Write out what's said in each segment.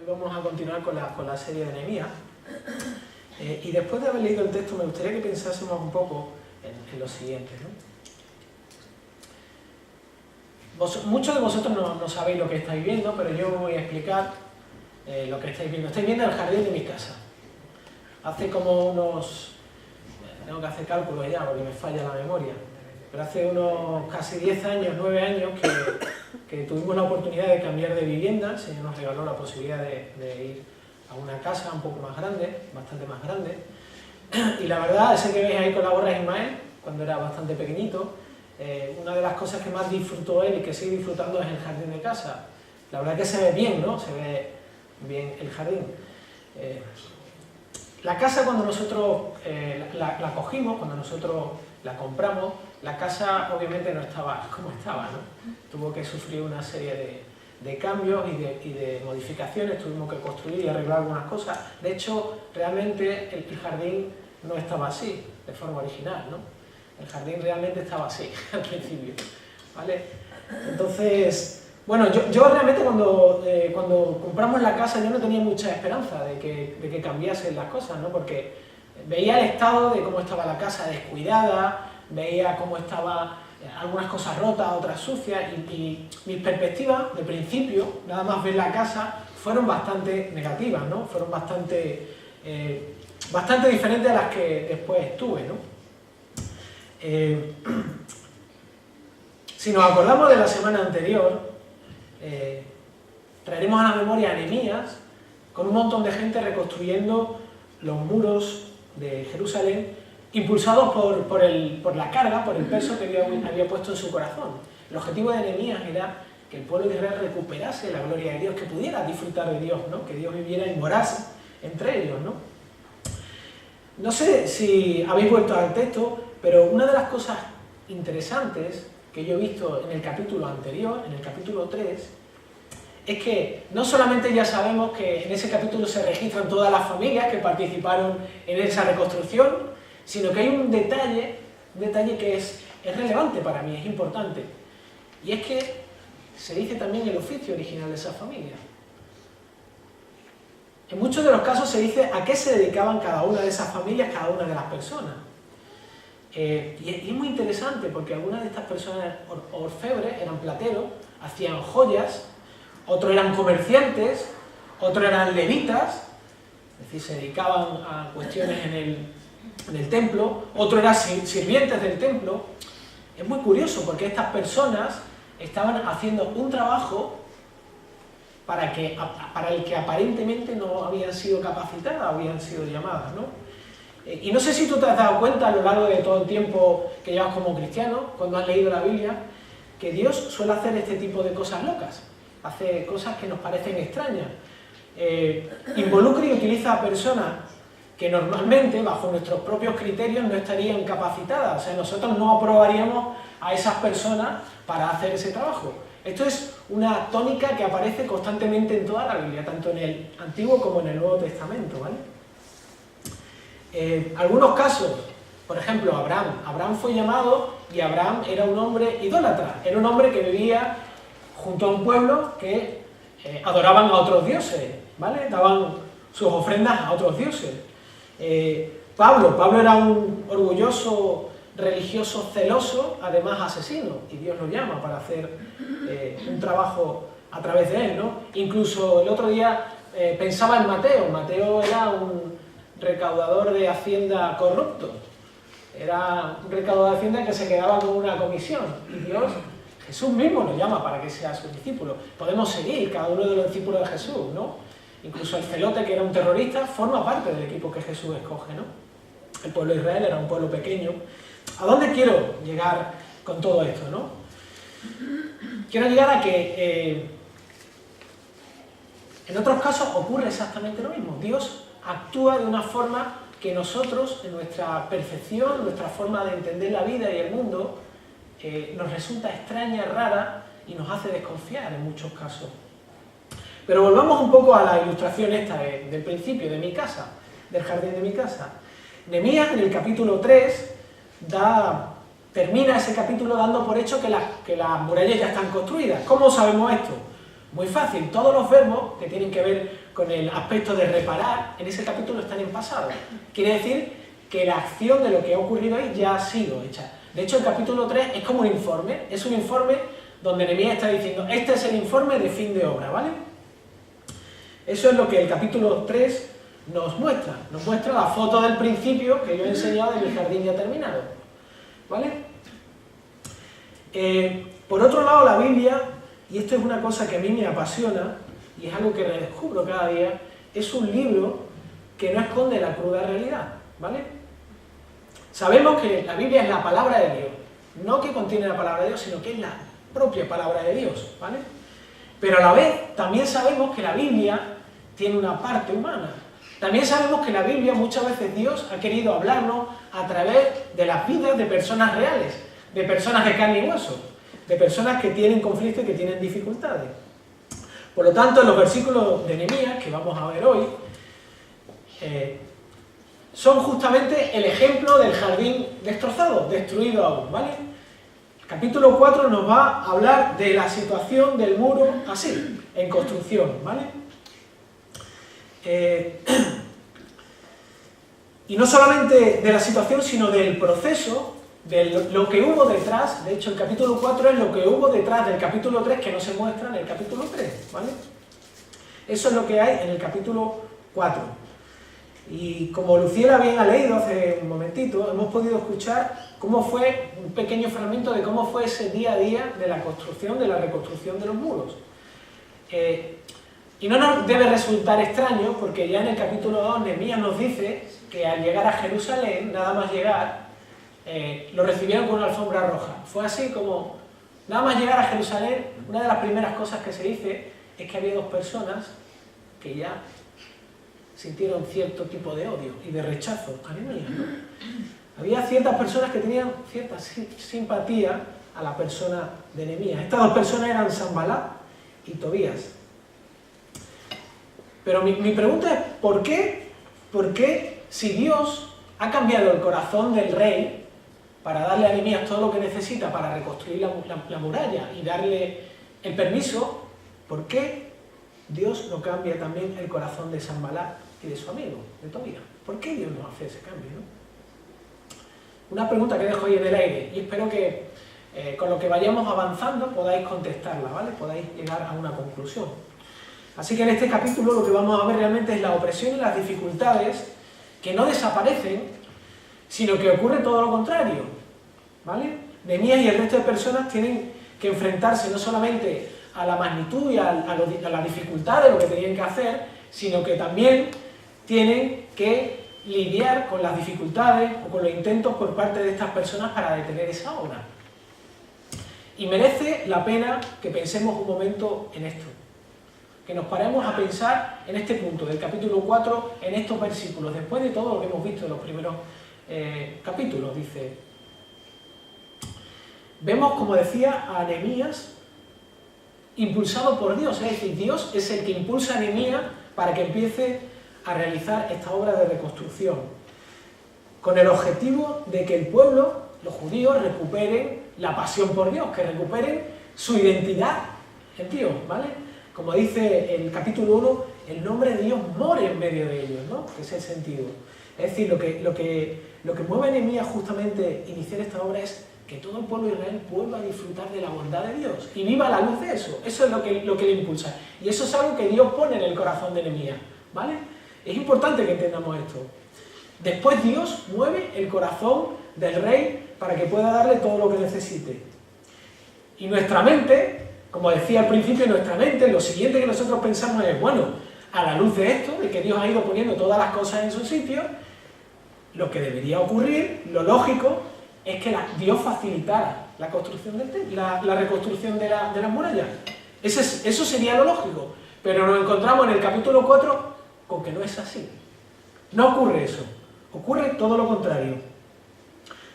Hoy vamos a continuar con la serie de Nehemías. Y después de haber leído el texto, me gustaría que pensásemos un poco en lo siguiente, ¿no? Muchos de vosotros no sabéis lo que estáis viendo, pero yo voy a explicar lo que estáis viendo. Estáis viendo el jardín de mi casa. Hace como unos... Tengo que hacer cálculos ya porque me falla la memoria. Pero hace unos casi 10 años, 9 años, que tuvimos la oportunidad de cambiar de vivienda. El Señor nos regaló la posibilidad de ir a una casa un poco más grande, bastante más grande. Y la verdad, ese que veis ahí con la gorra de Ismael, cuando era bastante pequeñito, una de las cosas que más disfrutó él y que sigue disfrutando es el jardín de casa. La verdad que se ve bien, ¿no? Se ve bien el jardín. La casa, cuando nosotros la cogimos, cuando nosotros la compramos, la casa obviamente no estaba como estaba, ¿no? Tuvo que sufrir una serie de cambios y de modificaciones, tuvimos que construir y arreglar algunas cosas. De hecho, realmente el jardín no estaba así, de forma original, ¿no? El jardín realmente estaba así, al principio, ¿vale? Entonces, bueno, yo realmente cuando compramos la casa yo no tenía mucha esperanza de que cambiasen las cosas, ¿no? Porque veía el estado de cómo estaba la casa descuidada, veía cómo estaba algunas cosas rotas, otras sucias, y mis perspectivas de principio, nada más ver la casa, fueron bastante negativas, ¿no? Fueron bastante diferentes a las que después tuve, ¿no? Si nos acordamos de la semana anterior, traeremos a la memoria a Nehemías con un montón de gente reconstruyendo los muros de Jerusalén, impulsados por la carga, por el peso que Dios había puesto en su corazón. El objetivo de Nehemías era que el pueblo de Israel recuperase la gloria de Dios, que pudiera disfrutar de Dios, ¿no? Que Dios viviera y morase entre ellos, ¿no? No sé si habéis vuelto al texto, pero una de las cosas interesantes que yo he visto en el capítulo anterior, en el capítulo 3, es que no solamente ya sabemos que en ese capítulo se registran todas las familias que participaron en esa reconstrucción, sino que hay un detalle que es relevante para mí, es importante. Y es que se dice también el oficio original de esa familia. En muchos de los casos se dice a qué se dedicaban cada una de esas familias, cada una de las personas. Y es muy interesante porque algunas de estas personas orfebres eran plateros, hacían joyas, otros eran comerciantes, otros eran levitas, es decir, se dedicaban a cuestiones en el templo, otros eran sirvientes del templo. Es muy curioso porque estas personas estaban haciendo un trabajo para el que aparentemente no habían sido capacitadas, habían sido llamadas, ¿no? Y no sé si tú te has dado cuenta a lo largo de todo el tiempo que llevas como cristiano, cuando has leído la Biblia, que Dios suele hacer este tipo de cosas locas, hace cosas que nos parecen extrañas. Involucra y utiliza a personas que normalmente, bajo nuestros propios criterios, no estarían capacitadas. O sea, nosotros no aprobaríamos a esas personas para hacer ese trabajo. Esto es una tónica que aparece constantemente en toda la Biblia, tanto en el Antiguo como en el Nuevo Testamento, ¿vale? Algunos casos, por ejemplo, Abraham fue llamado y Abraham era un hombre idólatra, era un hombre que vivía junto a un pueblo que adoraban a otros dioses, ¿vale? Daban sus ofrendas a otros dioses. Pablo era un orgulloso religioso celoso, además asesino, y Dios lo llama para hacer un trabajo a través de él, ¿no? Incluso el otro día pensaba en Mateo era un recaudador de Hacienda corrupto, era un recaudador de Hacienda que se quedaba con una comisión, y Jesús mismo lo llama para que sea su discípulo. Podemos seguir cada uno de los discípulos de Jesús, ¿no? Incluso el celote, que era un terrorista, forma parte del equipo que Jesús escoge, ¿no? El pueblo de Israel era un pueblo pequeño. ¿A dónde quiero llegar con todo esto, no? Quiero llegar a que en otros casos ocurre exactamente lo mismo. Dios actúa de una forma que nosotros, en nuestra percepción, nuestra forma de entender la vida y el mundo, nos resulta extraña, rara y nos hace desconfiar en muchos casos. Pero volvamos un poco a la ilustración esta del principio, de mi casa, del jardín de mi casa. Nehemías, en el capítulo 3, termina ese capítulo dando por hecho que las murallas ya están construidas. ¿Cómo sabemos esto? Muy fácil, todos los verbos que tienen que ver con el aspecto de reparar, en ese capítulo están en pasado. Quiere decir que la acción de lo que ha ocurrido ahí ya ha sido hecha. De hecho, el capítulo 3 es como un informe, es un informe donde Nehemías está diciendo, este es el informe de fin de obra, ¿vale? Eso es lo que el capítulo 3 nos muestra la foto del principio que yo he enseñado de mi jardín ya terminado, ¿vale? Por otro lado, la Biblia, y esto es una cosa que a mí me apasiona, y es algo que redescubro cada día, es un libro que no esconde la cruda realidad, ¿vale? Sabemos que la Biblia es la palabra de Dios, no que contiene la palabra de Dios, sino que es la propia palabra de Dios, ¿vale? Pero a la vez también sabemos que la Biblia tiene una parte humana. También sabemos que la Biblia muchas veces Dios ha querido hablarnos a través de las vidas de personas reales, de personas de carne y hueso, de personas que tienen conflicto y que tienen dificultades. Por lo tanto, en los versículos de Nehemías que vamos a ver hoy, son justamente el ejemplo del jardín destrozado, destruido aún, ¿vale? El capítulo 4 nos va a hablar de la situación del muro así, en construcción, ¿vale? Y no solamente de la situación, sino del proceso, de lo que hubo detrás. De hecho, el capítulo 4 es lo que hubo detrás del capítulo 3 que no se muestra en el capítulo 3, ¿vale? Eso es lo que hay en el capítulo 4. Y como Luciela bien ha leído hace un momentito, hemos podido escuchar cómo fue un pequeño fragmento de cómo fue ese día a día de la construcción, de la reconstrucción de los muros. Y no nos debe resultar extraño, porque ya en el capítulo 2 Nehemías nos dice que al llegar a Jerusalén, nada más llegar, lo recibieron con una alfombra roja. Fue así como, nada más llegar a Jerusalén, una de las primeras cosas que se dice es que había dos personas que ya sintieron cierto tipo de odio y de rechazo a Nehemías, ¿no? Había ciertas personas que tenían cierta simpatía a la persona de Nehemías. Estas dos personas eran Sanbalat y Tobías. Pero mi pregunta es, ¿por qué? ¿Por qué si Dios ha cambiado el corazón del rey para darle a Nehemías todo lo que necesita para reconstruir la muralla y darle el permiso, ¿por qué Dios no cambia también el corazón de Sanbalat y de su amigo, de Tobías? ¿Por qué Dios no hace ese cambio, no? Una pregunta que dejo ahí en el aire y espero que con lo que vayamos avanzando podáis contestarla, ¿vale? Podáis llegar a una conclusión. Así que en este capítulo lo que vamos a ver realmente es la opresión y las dificultades que no desaparecen, sino que ocurre todo lo contrario, ¿vale? Nehemías y el resto de personas tienen que enfrentarse no solamente a la magnitud y a la dificultad de lo que tenían que hacer, sino que también tienen que lidiar con las dificultades o con los intentos por parte de estas personas para detener esa obra. Y merece la pena que pensemos un momento en esto, que nos paremos a pensar en este punto del capítulo 4, en estos versículos, después de todo lo que hemos visto en los primeros capítulos. Dice, vemos, como decía, a Nehemías impulsado por Dios, es decir, Dios es el que impulsa a Nehemías para que empiece a realizar esta obra de reconstrucción, con el objetivo de que el pueblo, los judíos, recuperen la pasión por Dios, que recuperen su identidad en Dios, ¿vale? Como dice el capítulo 1, el nombre de Dios more en medio de ellos, ¿no? Que es el sentido. Es decir, lo que mueve a Nehemías justamente iniciar esta obra es que todo el pueblo de Israel vuelva a disfrutar de la bondad de Dios y viva a la luz de eso. Eso es lo que le impulsa. Y eso es algo que Dios pone en el corazón de Nehemías, ¿vale? Es importante que entendamos esto. Después Dios mueve el corazón del rey para que pueda darle todo lo que necesite. Y nuestra mente, como decía al principio, nuestra mente, lo siguiente que nosotros pensamos es, bueno, a la luz de esto, de que Dios ha ido poniendo todas las cosas en su sitio, lo que debería ocurrir, lo lógico, es que Dios facilitara la construcción la reconstrucción de las murallas. Eso sería lo lógico. Pero nos encontramos en el capítulo 4 con que no es así. No ocurre eso. Ocurre todo lo contrario.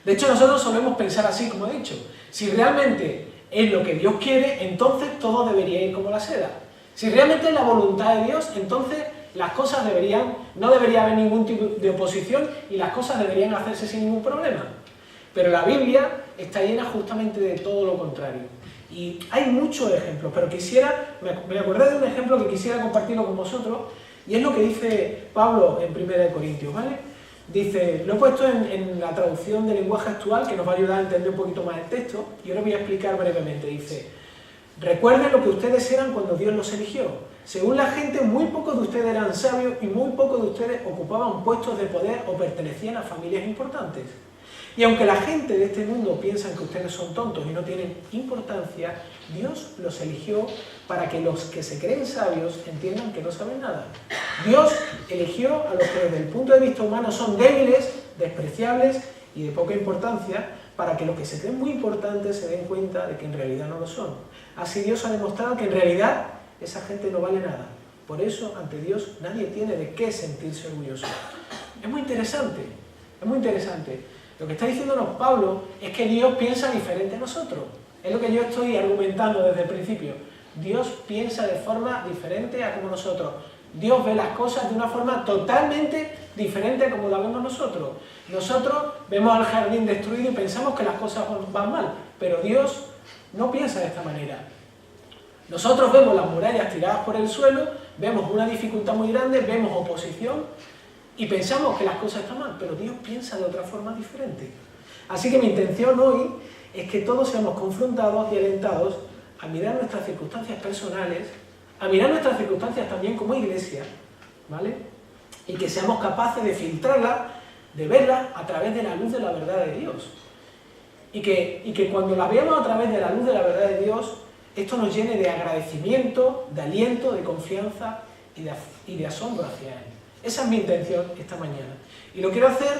De hecho, nosotros solemos pensar así, como he dicho. Si realmente es lo que Dios quiere, entonces todo debería ir como la seda. Si realmente es la voluntad de Dios, entonces las cosas no debería haber ningún tipo de oposición y las cosas deberían hacerse sin ningún problema. Pero la Biblia está llena justamente de todo lo contrario. Y hay muchos ejemplos, pero me acordé de un ejemplo que quisiera compartirlo con vosotros, Y es lo que dice Pablo en 1 Corintios, ¿vale? Dice, lo he puesto en la traducción del lenguaje actual, que nos va a ayudar a entender un poquito más el texto, y ahora voy a explicar brevemente. Dice, recuerden lo que ustedes eran cuando Dios los eligió. Según la gente, muy pocos de ustedes eran sabios y muy pocos de ustedes ocupaban puestos de poder o pertenecían a familias importantes. Y aunque la gente de este mundo piensa que ustedes son tontos y no tienen importancia, Dios los eligió para que los que se creen sabios entiendan que no saben nada. Dios eligió a los que desde el punto de vista humano son débiles, despreciables y de poca importancia, para que los que se creen muy importantes se den cuenta de que en realidad no lo son. Así Dios ha demostrado que en realidad esa gente no vale nada. Por eso, ante Dios, nadie tiene de qué sentirse orgulloso. Es muy interesante, es muy interesante. Lo que está diciéndonos Pablo es que Dios piensa diferente a nosotros. Es lo que yo estoy argumentando desde el principio. Dios piensa de forma diferente a como nosotros. Dios ve las cosas de una forma totalmente diferente a como la vemos nosotros. Nosotros vemos el jardín destruido y pensamos que las cosas van mal, pero Dios no piensa de esta manera. Nosotros vemos las murallas tiradas por el suelo, vemos una dificultad muy grande, vemos oposición y pensamos que las cosas están mal, pero Dios piensa de otra forma diferente. Así que mi intención hoy es que todos seamos confrontados y alentados a mirar nuestras circunstancias personales, a mirar nuestras circunstancias también como iglesia, ¿vale? Y que seamos capaces de filtrarlas, de verlas a través de la luz de la verdad de Dios. Y que cuando las veamos a través de la luz de la verdad de Dios, esto nos llene de agradecimiento, de aliento, de confianza y de asombro hacia Él. Esa es mi intención esta mañana. Y lo quiero hacer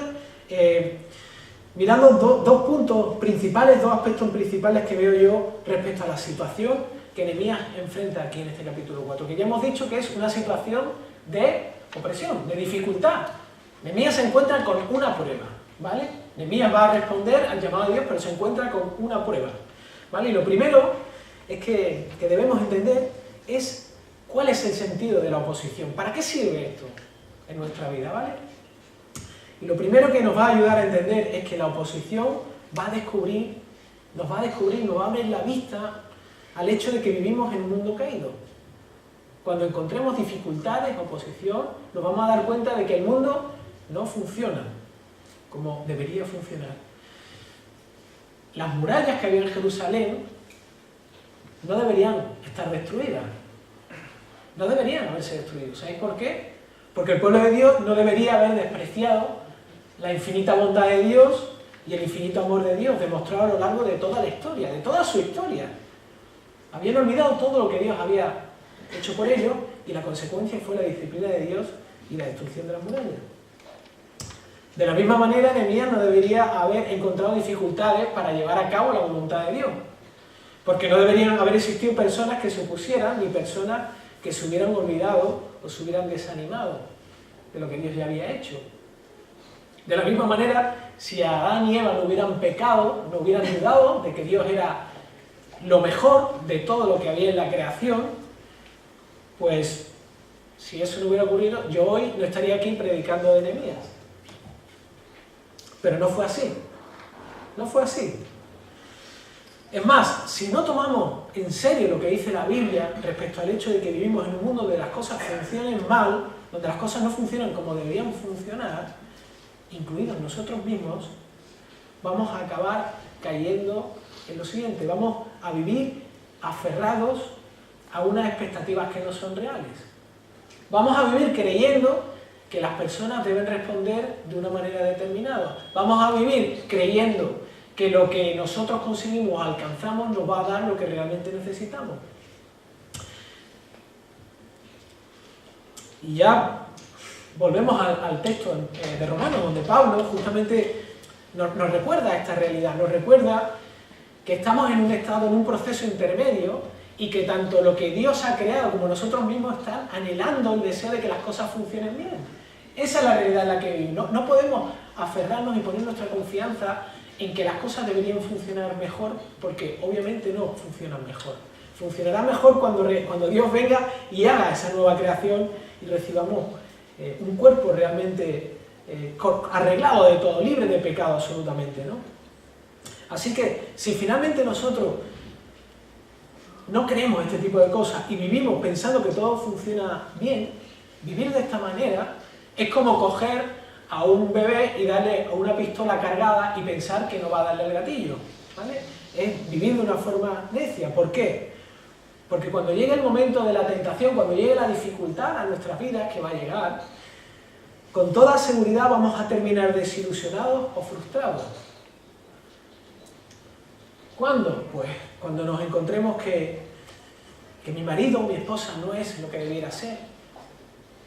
mirando dos puntos principales, dos aspectos principales que veo yo respecto a la situación que Nehemías enfrenta aquí en este capítulo 4, que ya hemos dicho que es una situación de opresión, de dificultad. Nehemías se encuentra con una prueba, ¿vale? Nehemías va a responder al llamado de Dios, pero se encuentra con una prueba, ¿vale? Y lo primero es que debemos entender es cuál es el sentido de la oposición. ¿Para qué sirve esto en nuestra vida, ¿vale? Y lo primero que nos va a ayudar a entender es que la oposición nos va a abrir la vista al hecho de que vivimos en un mundo caído. Cuando encontremos dificultades, oposición, nos vamos a dar cuenta de que el mundo no funciona como debería funcionar. Las murallas que había en Jerusalén no deberían estar destruidas. No deberían haberse destruido. ¿Sabéis por qué? Porque el pueblo de Dios no debería haber despreciado la infinita bondad de Dios y el infinito amor de Dios demostrado a lo largo de toda la historia, de toda su historia. Habían olvidado todo lo que Dios había hecho por ellos y la consecuencia fue la disciplina de Dios y la destrucción de las murallas. De la misma manera, Nehemías no debería haber encontrado dificultades para llevar a cabo la voluntad de Dios, porque no deberían haber existido personas que se opusieran ni personas que se hubieran olvidado o se hubieran desanimado de lo que Dios ya había hecho. De la misma manera, si Adán y Eva no hubieran pecado, no hubieran dudado de que Dios era lo mejor de todo lo que había en la creación, pues si eso no hubiera ocurrido, yo hoy no estaría aquí predicando de Nehemías. Pero no fue así. No fue así. Es más, si no tomamos en serio lo que dice la Biblia respecto al hecho de que vivimos en un mundo donde las cosas funcionen mal, donde las cosas no funcionan como deberían funcionar, incluidos nosotros mismos, vamos a acabar cayendo en lo siguiente: vamos a vivir aferrados a unas expectativas que no son reales. Vamos a vivir creyendo que las personas deben responder de una manera determinada. Vamos a vivir creyendo que lo que nosotros conseguimos, alcanzamos, nos va a dar lo que realmente necesitamos. Y ya volvemos al texto de Romanos, donde Pablo justamente nos recuerda esta realidad, nos recuerda que estamos en un estado, en un proceso intermedio, y que tanto lo que Dios ha creado como nosotros mismos están anhelando el deseo de que las cosas funcionen bien. Esa es la realidad en la que vivimos. No podemos aferrarnos y poner nuestra confianza en que las cosas deberían funcionar mejor, porque obviamente no funcionan mejor. Funcionará mejor cuando Dios venga y haga esa nueva creación y recibamos un cuerpo realmente arreglado de todo, libre de pecado absolutamente, ¿no? Así que si finalmente nosotros no creemos este tipo de cosas y vivimos pensando que todo funciona bien, Vivir de esta manera es como coger a un bebé y darle una pistola cargada y pensar que no va a darle el gatillo, ¿vale? Es vivir de una forma necia. ¿Por qué? Porque cuando llegue el momento de la tentación, cuando llegue la dificultad a nuestras vidas, que va a llegar, con toda seguridad vamos a terminar desilusionados o frustrados. ¿Cuándo? Pues cuando nos encontremos que mi marido o mi esposa no es lo que debiera ser,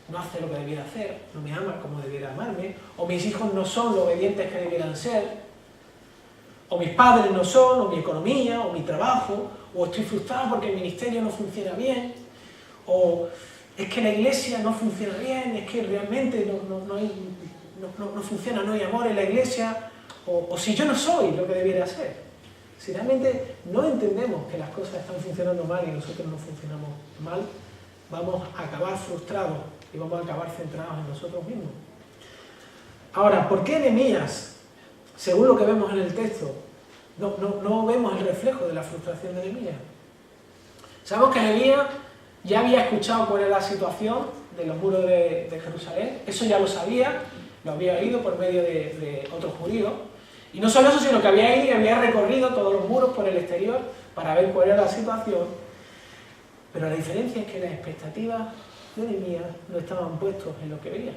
no hace lo que debiera hacer, no me ama como debiera amarme, o mis hijos no son lo obedientes que debieran ser, o mis padres no son, o mi economía, o mi trabajo, o estoy frustrado porque el ministerio no funciona bien, o es que la iglesia no funciona bien, es que realmente no funciona, no hay amor en la iglesia, o si yo no soy lo que debiera ser. Si realmente no entendemos que las cosas están funcionando mal y nosotros no funcionamos mal, vamos a acabar frustrados y vamos a acabar centrados en nosotros mismos. Ahora, ¿por qué Nehemías, según lo que vemos en el texto, no vemos el reflejo de la frustración de Nehemías? Sabemos que Nehemías ya había escuchado cuál era la situación de los muros de Jerusalén, eso ya lo sabía, lo había oído por medio de otros judíos. Y no solo eso, sino que había ido y había recorrido todos los muros por el exterior para ver cuál era la situación. Pero la diferencia es que las expectativas de Nehemías no estaban puestos en lo que veía.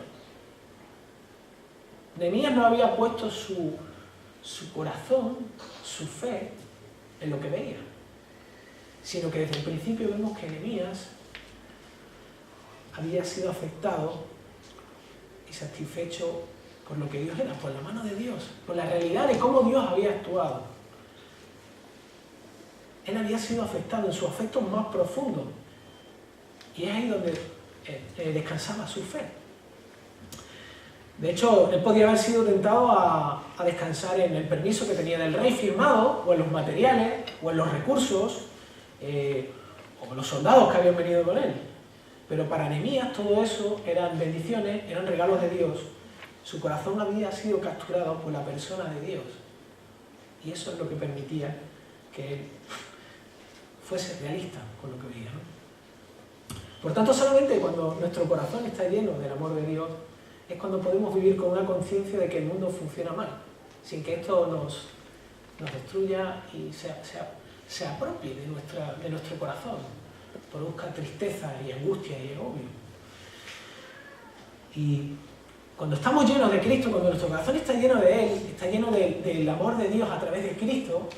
Nehemías no había puesto su corazón, su fe, en lo que veía. Sino que desde el principio vemos que Nehemías había sido afectado y satisfecho por lo que Dios era, por la mano de Dios, por la realidad de cómo Dios había actuado. Él había sido afectado en sus afectos más profundos. Y es ahí donde descansaba su fe. De hecho, él podía haber sido tentado a descansar en el permiso que tenía del rey firmado, o en los materiales, o en los recursos, o en los soldados que habían venido con él. Pero para Nehemías todo eso eran bendiciones, eran regalos de Dios. Su corazón había sido capturado por la persona de Dios. Y eso es lo que permitía que él fuese realista con lo que veía, ¿no? Por tanto, solamente cuando nuestro corazón está lleno del amor de Dios es cuando podemos vivir con una conciencia de que el mundo funciona mal, sin que esto nos destruya y se apropie de nuestro corazón, produzca tristeza y angustia y agobio. Y cuando estamos llenos de Cristo, cuando nuestro corazón está lleno de Él, está lleno del amor de Dios a través de Cristo,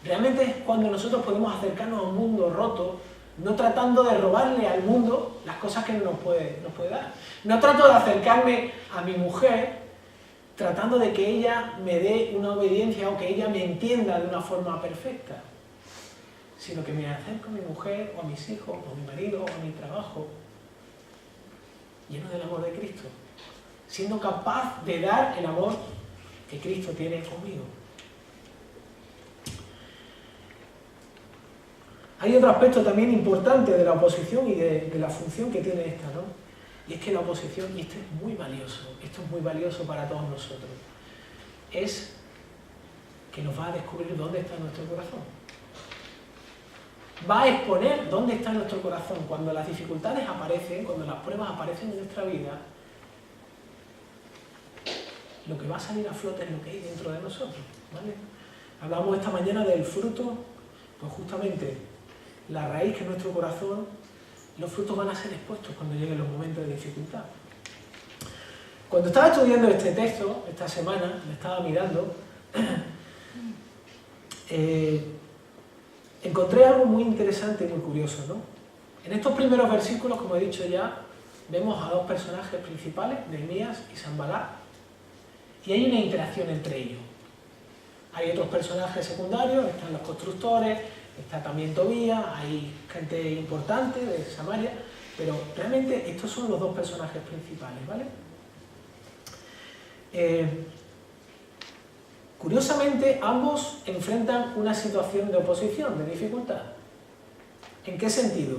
realmente es cuando nosotros podemos acercarnos a un mundo roto, no tratando de robarle al mundo las cosas que nos puede dar. No trato de acercarme a mi mujer tratando de que ella me dé una obediencia o que ella me entienda de una forma perfecta, sino que me acerco a mi mujer o a mis hijos o a mi marido o a mi trabajo lleno del amor de Cristo, siendo capaz de dar el amor que Cristo tiene conmigo. Hay otro aspecto también importante de la oposición y de la función que tiene esta, ¿no? Y es que la oposición, y esto es muy valioso para todos nosotros, es que nos va a descubrir dónde está nuestro corazón. Va a exponer dónde está nuestro corazón. Cuando las dificultades aparecen, cuando las pruebas aparecen en nuestra vida, lo que va a salir a flote es lo que hay dentro de nosotros, ¿vale? Hablamos esta mañana del fruto, pues justamente la raíz que es nuestro corazón, los frutos van a ser expuestos cuando lleguen los momentos de dificultad. Cuando estaba estudiando este texto, esta semana, me estaba mirando, encontré algo muy interesante y muy curioso, ¿no? En estos primeros versículos, como he dicho ya, vemos a dos personajes principales, Nehemías y Sanballat, y hay una interacción entre ellos. Hay otros personajes secundarios, están los constructores, está también Tobías, hay gente importante de Samaria, pero realmente estos son los dos personajes principales, ¿vale? Curiosamente, ambos enfrentan una situación de oposición, de dificultad. ¿En qué sentido?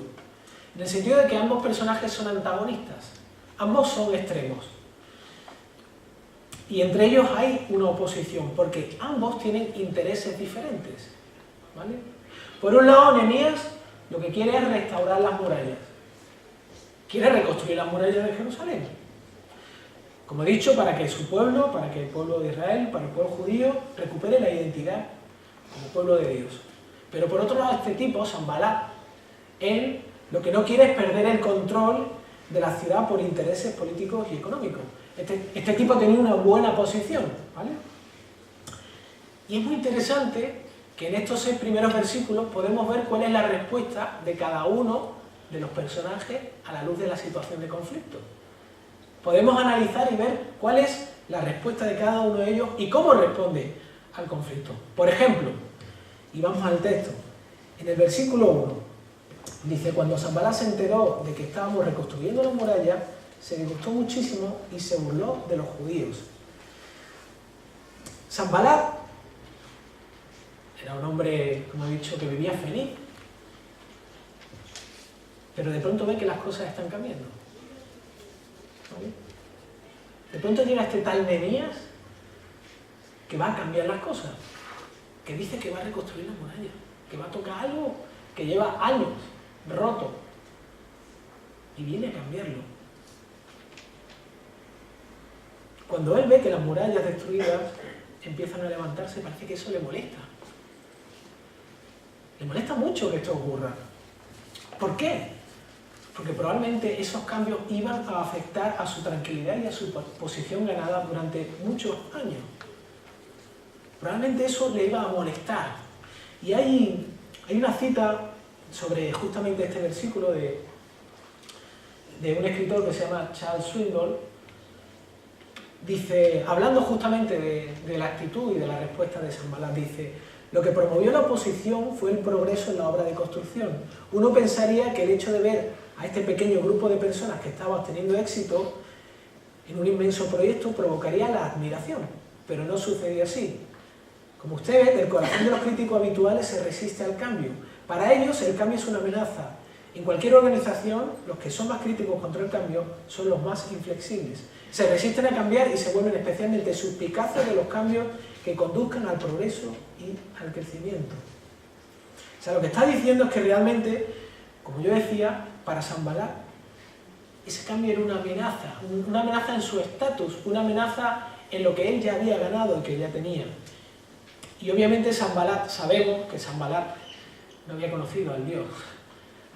En el sentido de que ambos personajes son antagonistas, ambos son extremos. Y entre ellos hay una oposición, porque ambos tienen intereses diferentes, ¿vale? Por un lado, Nehemías lo que quiere es restaurar las murallas. quiere reconstruir las murallas de Jerusalén. Como he dicho, para que su pueblo, para que el pueblo de Israel, para el pueblo judío, recupere la identidad como pueblo de Dios. Pero por otro lado, este tipo, Sanbalat, él lo que no quiere es perder el control de la ciudad por intereses políticos y económicos. Este tipo tenía una buena posición, ¿vale? Y es muy interesante que en estos 6 primeros versículos podemos ver cuál es la respuesta de cada uno de los personajes a la luz de la situación de conflicto. Podemos analizar y ver cuál es la respuesta de cada uno de ellos y cómo responde al conflicto. Por ejemplo, y vamos al texto, en el versículo 1, dice: cuando Sanbalat se enteró de que estábamos reconstruyendo la muralla, se disgustó muchísimo y se burló de los judíos. Sanbalat era un hombre, como he dicho, que vivía feliz, pero de pronto ve que las cosas están cambiando. ¿Vale? De pronto llega este tal Nehemías que va a cambiar las cosas, que dice que va a reconstruir la muralla, que va a tocar algo que lleva años roto y viene a cambiarlo. Cuando él ve que las murallas destruidas empiezan a levantarse, parece que eso le molesta. Le molesta mucho que esto ocurra. ¿Por qué? Porque probablemente esos cambios iban a afectar a su tranquilidad y a su posición ganada durante muchos años. Probablemente eso le iba a molestar. Y hay una cita sobre justamente este versículo de un escritor que se llama Charles Swindoll. Dice, hablando justamente de la actitud y de la respuesta de Sanbalat, dice: lo que promovió la oposición fue el progreso en la obra de construcción. Uno pensaría que el hecho de ver a este pequeño grupo de personas que estaba obteniendo éxito en un inmenso proyecto provocaría la admiración, pero no sucedió así. Como usted ve, el corazón de los críticos habituales se resiste al cambio. Para ellos el cambio es una amenaza. En cualquier organización, los que son más críticos contra el cambio son los más inflexibles. Se resisten a cambiar y se vuelven especialmente suspicaces de los cambios que conduzcan al progreso y al crecimiento. O sea, lo que está diciendo es que realmente, como yo decía, para Sanbalat, ese cambio era una amenaza en su estatus, una amenaza en lo que él ya había ganado y que ya tenía. Y obviamente Sanbalat, sabemos que Sanbalat no había conocido al Dios,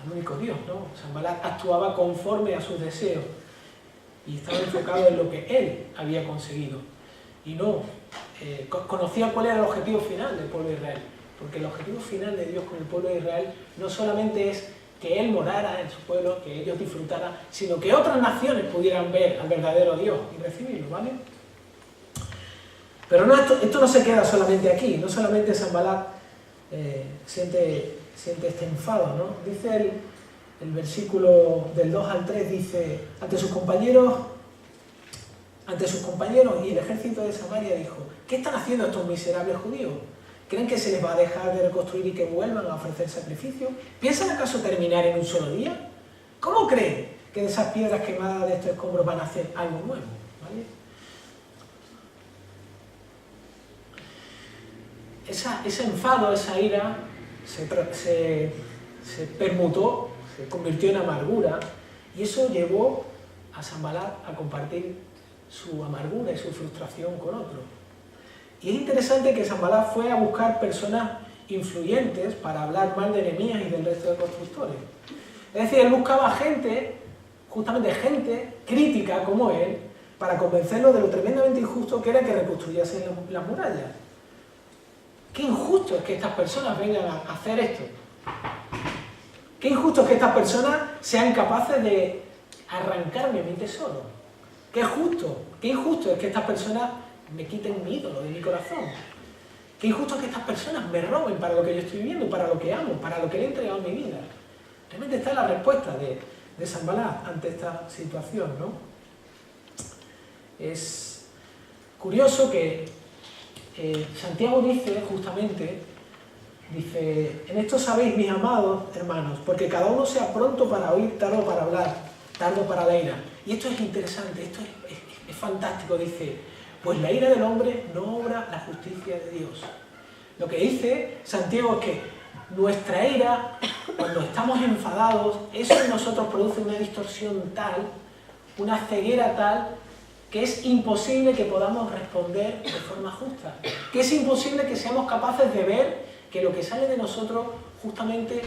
al único Dios, ¿no? Sanbalat actuaba conforme a sus deseos y estaba enfocado en lo que él había conseguido y no conocía cuál era el objetivo final del pueblo de Israel, porque el objetivo final de Dios con el pueblo de Israel no solamente es que él morara en su pueblo, que ellos disfrutaran, sino que otras naciones pudieran ver al verdadero Dios y recibirlo, ¿vale? Pero no, esto no se queda solamente aquí, no solamente Sanbalat siente este enfado, ¿no? Dice el versículo del 2 al 3, dice: ante sus compañeros y el ejército de Samaria dijo: ¿qué están haciendo estos miserables judíos? ¿Creen que se les va a dejar de reconstruir y que vuelvan a ofrecer sacrificios? ¿Piensan acaso terminar en un solo día? ¿Cómo creen que de esas piedras quemadas de estos escombros van a hacer algo nuevo? ¿Vale? Ese enfado, esa ira, se permutó, se convirtió en amargura, y eso llevó a Sanbalat a compartir su amargura y su frustración con otros. Y es interesante que Sanbalat fue a buscar personas influyentes para hablar mal de Nehemías y del resto de constructores. Es decir, él buscaba gente, justamente gente crítica como él, para convencerlo de lo tremendamente injusto que era que reconstruyesen las murallas. Qué injusto es que estas personas vengan a hacer esto. Qué injusto es que estas personas sean capaces de arrancarme mi tesoro. Qué injusto es que estas personas me quiten mi ídolo de mi corazón. Qué injusto es que estas personas me roben para lo que yo estoy viviendo, para lo que amo, para lo que le he entregado mi vida. Realmente está la respuesta de Sanbalat ante esta situación, ¿no? Es curioso que Santiago dice, justamente, dice: en esto sabéis, mis amados hermanos, porque cada uno sea pronto para oír, tardo para hablar, tardo para la ira. Y esto es interesante, esto es fantástico, dice: pues la ira del hombre no obra la justicia de Dios. Lo que dice Santiago es que nuestra ira, cuando estamos enfadados, eso en nosotros produce una distorsión tal, una ceguera tal, que es imposible que podamos responder de forma justa, que es imposible que seamos capaces de ver que lo que sale de nosotros justamente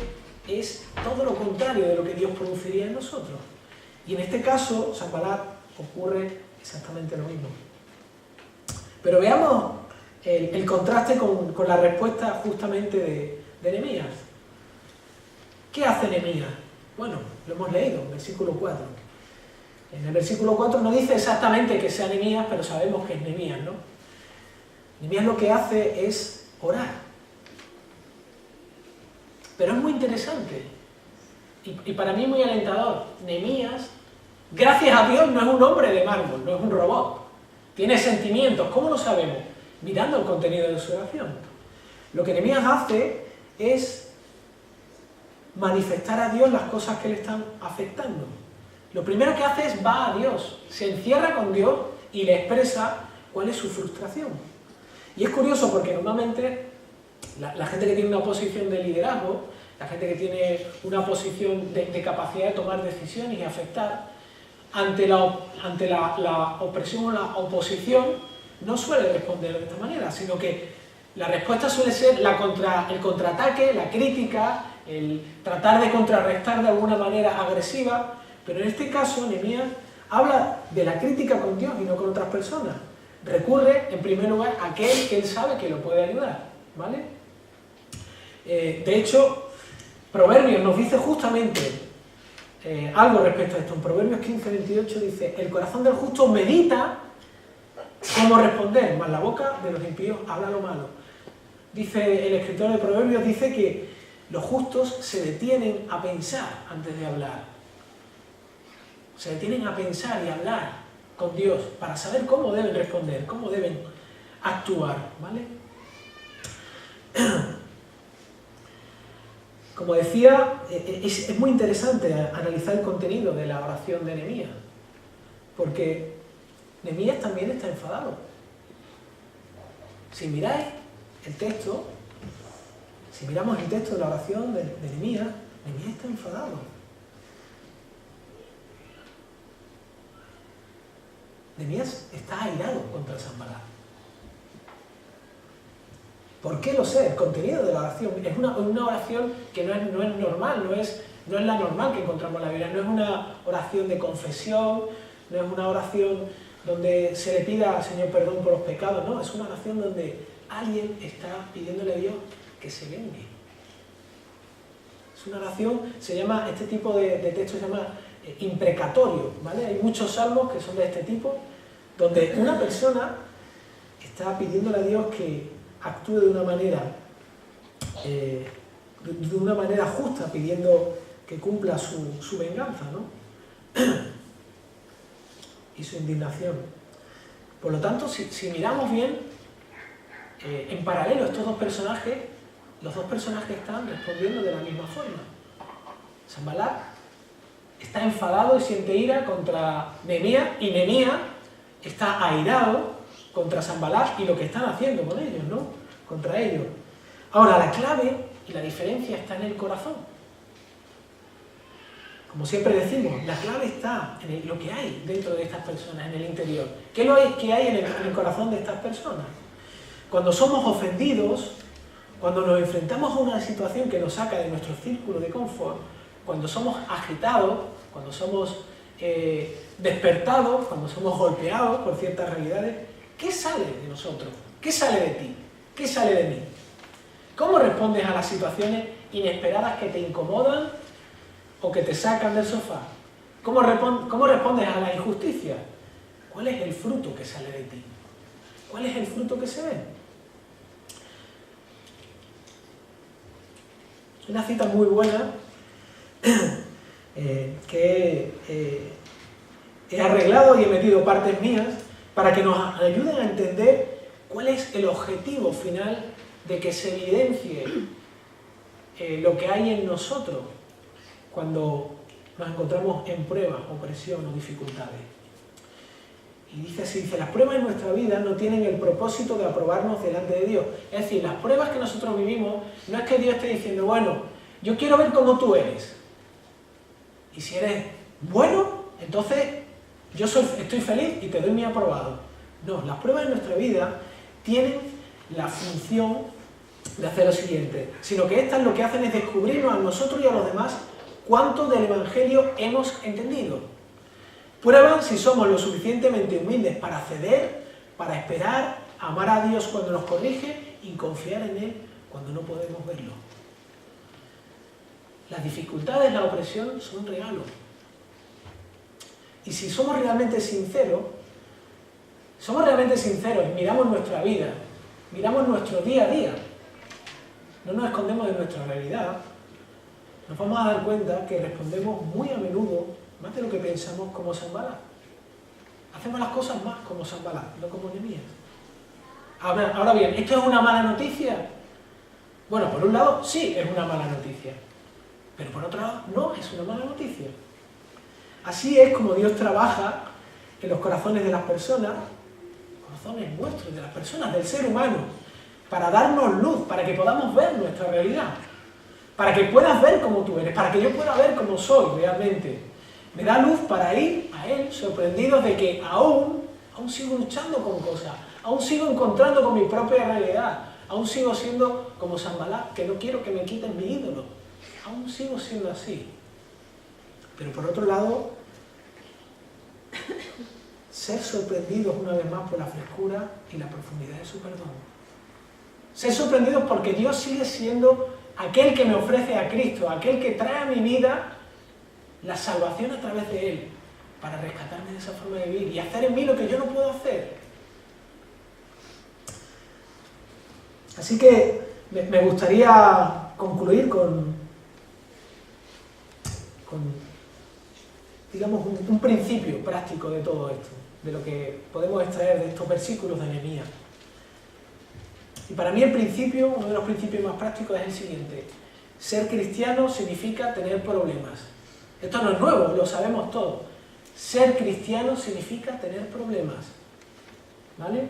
es todo lo contrario de lo que Dios produciría en nosotros. Y en este caso, Sanballat, ocurre exactamente lo mismo. Pero veamos el contraste con la respuesta justamente de Nehemías. ¿Qué hace Nehemías? Bueno, lo hemos leído en versículo 4. En el versículo 4 no dice exactamente que sea Nehemías, pero sabemos que es Nehemías, ¿no? Nehemías lo que hace es orar. Pero es muy interesante y para mí muy alentador. Nehemías, gracias a Dios, no es un hombre de mármol, no es un robot. Tiene sentimientos. ¿Cómo lo sabemos? Mirando el contenido de su oración. Lo que Nehemías hace es manifestar a Dios las cosas que le están afectando. Lo primero que hace es va a Dios, se encierra con Dios y le expresa cuál es su frustración. Y es curioso porque normalmente la gente que tiene una posición de liderazgo, la gente que tiene una posición de capacidad de tomar decisiones y afectar, ante la opresión o la oposición, no suele responder de esta manera, sino que la respuesta suele ser el contraataque, la crítica, el tratar de contrarrestar de alguna manera agresiva, pero en este caso Nehemías habla de la crítica con Dios y no con otras personas. Recurre, en primer lugar, a aquel que él sabe que lo puede ayudar, ¿vale? De hecho, Proverbios nos dice justamente algo respecto a esto. En Proverbios 15:28 dice: el corazón del justo medita cómo responder, mas la boca de los impíos habla lo malo. Dice el escritor de Proverbios, dice que los justos se detienen a pensar antes de hablar. Se detienen a pensar y a hablar con Dios para saber cómo deben responder, cómo deben actuar, ¿vale? Como decía, es muy interesante analizar el contenido de la oración de Nehemías, porque Nehemías también está enfadado. Si miráis el texto, si miramos el texto de la oración de Nehemías, Nehemías está enfadado. Nehemías está airado contra Sanballat. ¿Por qué lo sé? El contenido de la oración es una oración que no es normal, no es la normal que encontramos en la Biblia, no es una oración de confesión, no es una oración donde se le pida al Señor perdón por los pecados, no, es una oración donde alguien está pidiéndole a Dios que se vengue. Es una oración, este tipo de texto se llama imprecatorio, ¿vale? Hay muchos salmos que son de este tipo, donde una persona está pidiéndole a Dios que actúe de una manera justa, pidiendo que cumpla su venganza, ¿no? Y su indignación. Por lo tanto, si miramos bien, en paralelo estos dos personajes, los dos personajes están respondiendo de la misma forma. Sanballat está enfadado y siente ira contra Nehemías, y Nehemías está airado contra Sanballat y lo que están haciendo con ellos, ¿no? Contra ellos. Ahora, la clave y la diferencia está en el corazón. Como siempre decimos, la clave está en lo que hay dentro de estas personas, en el interior. ¿Qué hay en el corazón de estas personas? Cuando somos ofendidos, cuando nos enfrentamos a una situación que nos saca de nuestro círculo de confort, cuando somos agitados, cuando somos despertados, cuando somos golpeados por ciertas realidades, ¿qué sale de nosotros? ¿Qué sale de ti? ¿Qué sale de mí? ¿Cómo respondes a las situaciones inesperadas que te incomodan o que te sacan del sofá? ¿Cómo respondes a la injusticia? ¿Cuál es el fruto que sale de ti? ¿Cuál es el fruto que se ve? Una cita muy buena que he arreglado y he metido partes mías para que nos ayuden a entender cuál es el objetivo final de que se evidencie lo que hay en nosotros cuando nos encontramos en pruebas, opresión o dificultades. Y dice, las pruebas en nuestra vida no tienen el propósito de aprobarnos delante de Dios. Es decir, las pruebas que nosotros vivimos, no es que Dios esté diciendo, bueno, yo quiero ver cómo tú eres. Y si eres bueno, entonces estoy feliz y te doy mi aprobado. No, las pruebas en nuestra vida tienen la función de hacer lo siguiente, sino que estas lo que hacen es descubrirnos a nosotros y a los demás cuánto del Evangelio hemos entendido. Prueban si somos lo suficientemente humildes para ceder, para esperar, amar a Dios cuando nos corrige y confiar en Él cuando no podemos verlo. Las dificultades, la opresión son un regalo. Y si somos realmente sinceros, miramos nuestra vida, miramos nuestro día a día, no nos escondemos de nuestra realidad, nos vamos a dar cuenta que respondemos muy a menudo, más de lo que pensamos, como Sanballat. Hacemos las cosas más como Sanballat, no como Nehemías. Ahora bien, ¿esto es una mala noticia? Bueno, por un lado sí es una mala noticia, pero por otro lado no es una mala noticia. Así es como Dios trabaja en los corazones de las personas, corazones nuestros, de las personas, del ser humano, para darnos luz, para que podamos ver nuestra realidad, para que puedas ver cómo tú eres, para que yo pueda ver cómo soy realmente. Me da luz para ir a Él sorprendidos de que aún sigo luchando con cosas, aún sigo encontrando con mi propia realidad, aún sigo siendo como Sanballat, que no quiero que me quiten mi ídolo, aún sigo siendo así. Pero por otro lado, ser sorprendidos una vez más por la frescura y la profundidad de su perdón. Ser sorprendidos porque Dios sigue siendo aquel que me ofrece a Cristo, aquel que trae a mi vida la salvación a través de Él, para rescatarme de esa forma de vivir y hacer en mí lo que yo no puedo hacer. Así que me gustaría concluir con digamos, un principio práctico de todo esto, de lo que podemos extraer de estos versículos de Nehemías. Y para mí uno de los principios más prácticos es el siguiente: ser cristiano significa tener problemas. Esto no es nuevo, lo sabemos todos. Ser cristiano significa tener problemas. ¿Vale?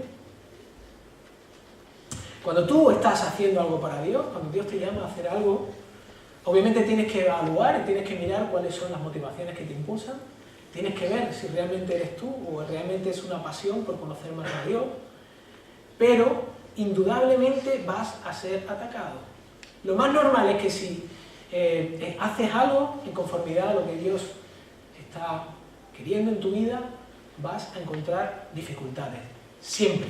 Cuando tú estás haciendo algo para Dios, cuando Dios te llama a hacer algo, obviamente tienes que evaluar y tienes que mirar cuáles son las motivaciones que te impulsan. Tienes que ver si realmente eres tú o realmente es una pasión por conocer más a Dios. Pero indudablemente vas a ser atacado. Lo más normal es que si haces algo en conformidad a lo que Dios está queriendo en tu vida, vas a encontrar dificultades. Siempre.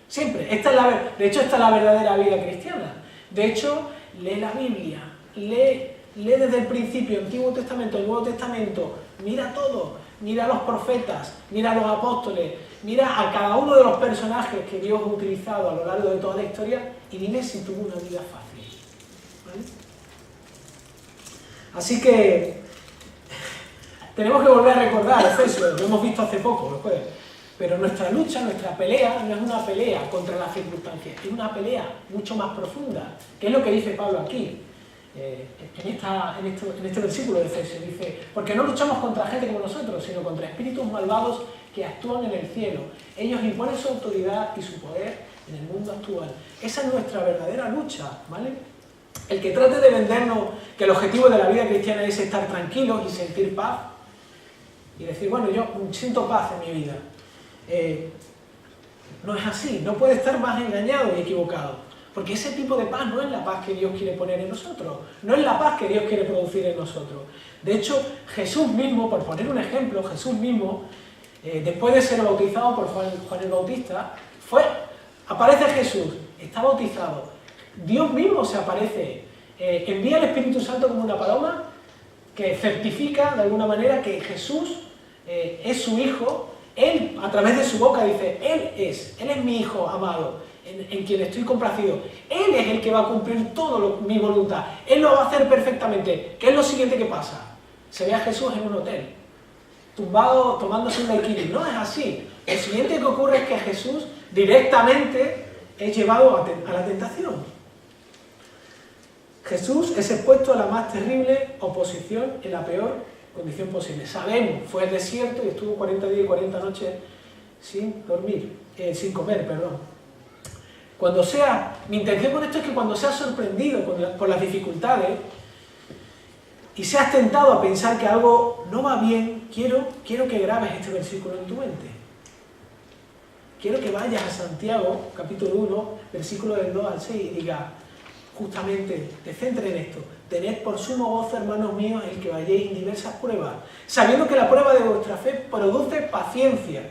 Siempre. De hecho, esta es la verdadera vida cristiana. De hecho, lee la Biblia, lee desde el principio, Antiguo Testamento, el Nuevo Testamento, mira todo, mira a los profetas, mira a los apóstoles, mira a cada uno de los personajes que Dios ha utilizado a lo largo de toda la historia y dime si tuvo una vida fácil. ¿Vale? Así que tenemos que volver a recordar Efesios, lo hemos visto hace poco, el jueves. Pero nuestra lucha, nuestra pelea, no es una pelea contra las circunstancias, es una pelea mucho más profunda, que es lo que dice Pablo aquí, en este versículo de Efesios. Dice, porque no luchamos contra gente como nosotros, sino contra espíritus malvados que actúan en el cielo. Ellos imponen su autoridad y su poder en el mundo actual. Esa es nuestra verdadera lucha, ¿vale? El que trate de vendernos que el objetivo de la vida cristiana es estar tranquilos y sentir paz, y decir, bueno, yo siento paz en mi vida. No es así, no puede estar más engañado y equivocado, porque ese tipo de paz no es la paz que Dios quiere poner en nosotros, no es la paz que Dios quiere producir en nosotros. De hecho, Jesús mismo, por poner un ejemplo, Jesús mismo, después de ser bautizado por Juan el Bautista, aparece Jesús, está bautizado, Dios mismo se aparece, envía el Espíritu Santo como una paloma que certifica de alguna manera que Jesús es su Hijo. Él, a través de su boca, dice, Él es mi Hijo amado, en quien estoy complacido. Él es el que va a cumplir mi voluntad. Él lo va a hacer perfectamente. ¿Qué es lo siguiente que pasa? Se ve a Jesús en un hotel, tumbado, tomándose un daiquiri. No es así. Lo siguiente que ocurre es que Jesús directamente es llevado a la tentación. Jesús es expuesto a la más terrible oposición en la peor condición posible. Sabemos, fue al desierto y estuvo 40 días y 40 noches sin comer, perdón. Mi intención con esto es que cuando seas sorprendido por las dificultades y seas tentado a pensar que algo no va bien, quiero que grabes este versículo en tu mente. Quiero que vayas a Santiago, capítulo 1, versículo del 2 al 6, y diga, justamente, te centre en esto. Tened por sumo gozo, hermanos míos, el que vayáis en diversas pruebas, sabiendo que la prueba de vuestra fe produce paciencia,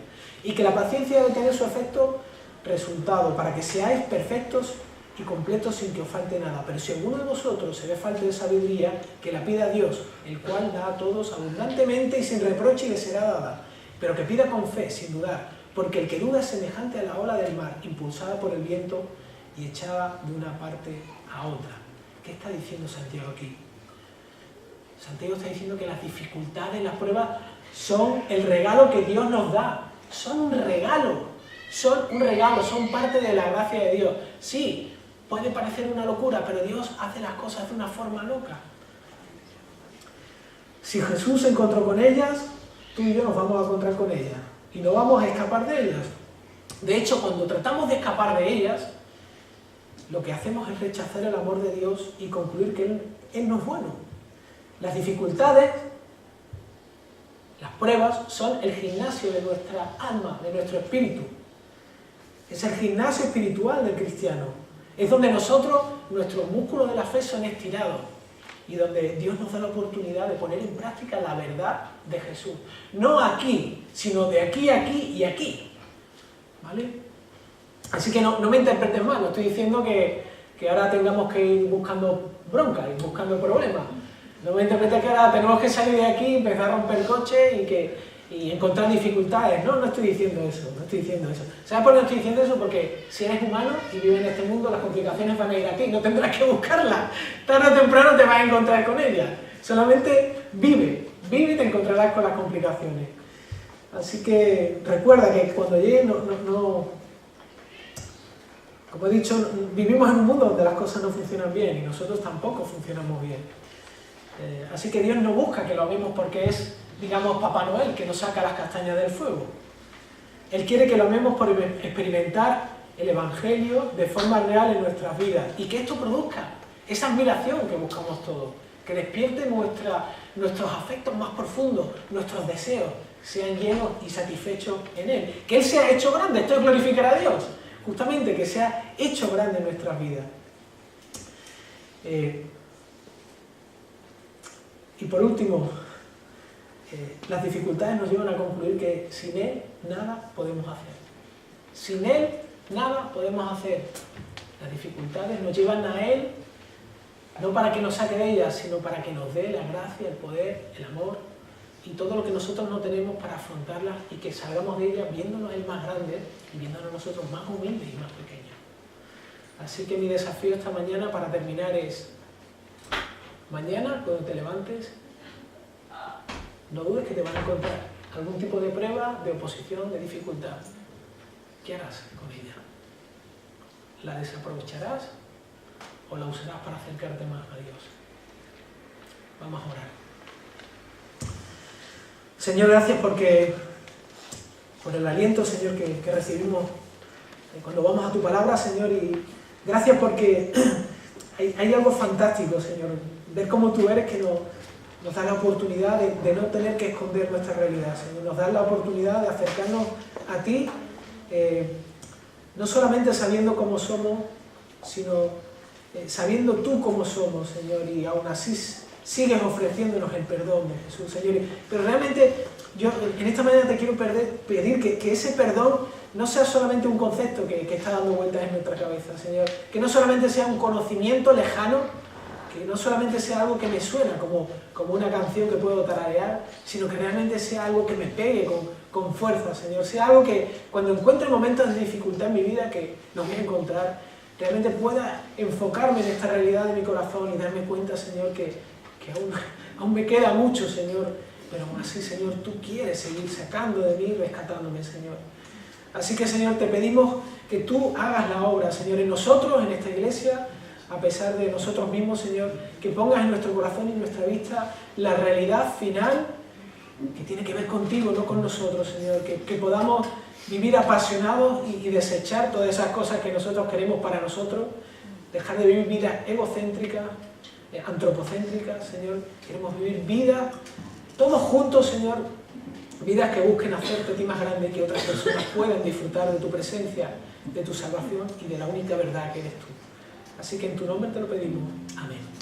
y que la paciencia debe tener su efecto resultado, para que seáis perfectos y completos sin que os falte nada. Pero si alguno de vosotros se ve falta de sabiduría, que la pida a Dios, el cual da a todos abundantemente y sin reproche, y le será dada. Pero que pida con fe, sin dudar, porque el que duda es semejante a la ola del mar, impulsada por el viento y echada de una parte a otra. ¿Qué está diciendo Santiago aquí? Santiago está diciendo que las dificultades, las pruebas, son el regalo que Dios nos da. Son un regalo, son parte de la gracia de Dios. Sí, puede parecer una locura, pero Dios hace las cosas de una forma loca. Si Jesús se encontró con ellas, tú y yo nos vamos a encontrar con ellas. Y no vamos a escapar de ellas. De hecho, cuando tratamos de escapar de ellas, lo que hacemos es rechazar el amor de Dios y concluir que Él no es bueno. Las dificultades, las pruebas, son el gimnasio de nuestra alma, de nuestro espíritu. Es el gimnasio espiritual del cristiano. Es donde nuestros músculos de la fe son estirados y donde Dios nos da la oportunidad de poner en práctica la verdad de Jesús. No aquí, sino de aquí, aquí y aquí. ¿Vale? Así que no me interpretes mal, no estoy diciendo que ahora tengamos que ir buscando bronca y buscando problemas. No me interpretes que ahora tenemos que salir de aquí, empezar a romper coches y encontrar dificultades. No estoy diciendo eso, ¿Sabes por qué no estoy diciendo eso? Porque si eres humano y vives en este mundo, las complicaciones van a ir a ti, no tendrás que buscarlas. Tarde o temprano te vas a encontrar con ellas. Solamente vive y te encontrarás con las complicaciones. Así que recuerda que cuando llegue como he dicho, vivimos en un mundo donde las cosas no funcionan bien y nosotros tampoco funcionamos bien. Así que Dios no busca que lo amemos porque es, digamos, Papá Noel que nos saca las castañas del fuego. Él quiere que lo amemos por experimentar el Evangelio de forma real en nuestras vidas y que esto produzca esa admiración que buscamos todos, que despierte nuestros afectos más profundos, nuestros deseos sean llenos y satisfechos en Él. Que Él sea hecho grande, esto es glorificar a Dios. Justamente, que sea hecho grande en nuestras vidas. Y por último, las dificultades nos llevan a concluir que sin Él nada podemos hacer. Sin Él nada podemos hacer. Las dificultades nos llevan a Él, no para que nos saque de ellas, sino para que nos dé la gracia, el poder, el amor y todo lo que nosotros no tenemos para afrontarlas y que salgamos de ellas viéndonos Él más grande y viéndonos nosotros más humildes y más pequeños. Así que mi desafío esta mañana para terminar es, mañana cuando te levantes, no dudes que te van a encontrar algún tipo de prueba, de oposición, de dificultad. ¿Qué harás con ella? ¿La desaprovecharás o la usarás para acercarte más a Dios? Vamos a orar. Señor, gracias por el aliento, Señor, que recibimos cuando vamos a tu palabra, Señor, y gracias porque hay algo fantástico, Señor, ver cómo tú eres que nos da la oportunidad de no tener que esconder nuestra realidad, Señor, nos da la oportunidad de acercarnos a ti, no solamente sabiendo cómo somos, sino sabiendo tú cómo somos, Señor, y aún así sigues ofreciéndonos el perdón de Jesús, Señor. Pero realmente yo en esta mañana te quiero pedir que ese perdón no sea solamente un concepto que está dando vueltas en nuestra cabeza, Señor. Que no solamente sea un conocimiento lejano, que no solamente sea algo que me suena como una canción que puedo tararear, sino que realmente sea algo que me pegue con fuerza, Señor. Sea algo que cuando encuentre momentos de dificultad en mi vida, que los voy a encontrar, realmente pueda enfocarme en esta realidad de mi corazón y darme cuenta, Señor, que aún me queda mucho, Señor, pero aún así, Señor, tú quieres seguir sacando de mí, rescatándome, Señor. Así que, Señor, te pedimos que tú hagas la obra, Señor, en nosotros, en esta iglesia, a pesar de nosotros mismos, Señor, que pongas en nuestro corazón y en nuestra vista la realidad final que tiene que ver contigo, no con nosotros, Señor, que podamos vivir apasionados y desechar todas esas cosas que nosotros queremos para nosotros, dejar de vivir vidas egocéntricas, antropocéntricas, Señor. Queremos vivir vidas, todos juntos, Señor, vidas que busquen hacerte a ti más grande, que otras personas puedan disfrutar de tu presencia, de tu salvación y de la única verdad que eres tú. Así que en tu nombre te lo pedimos. Amén.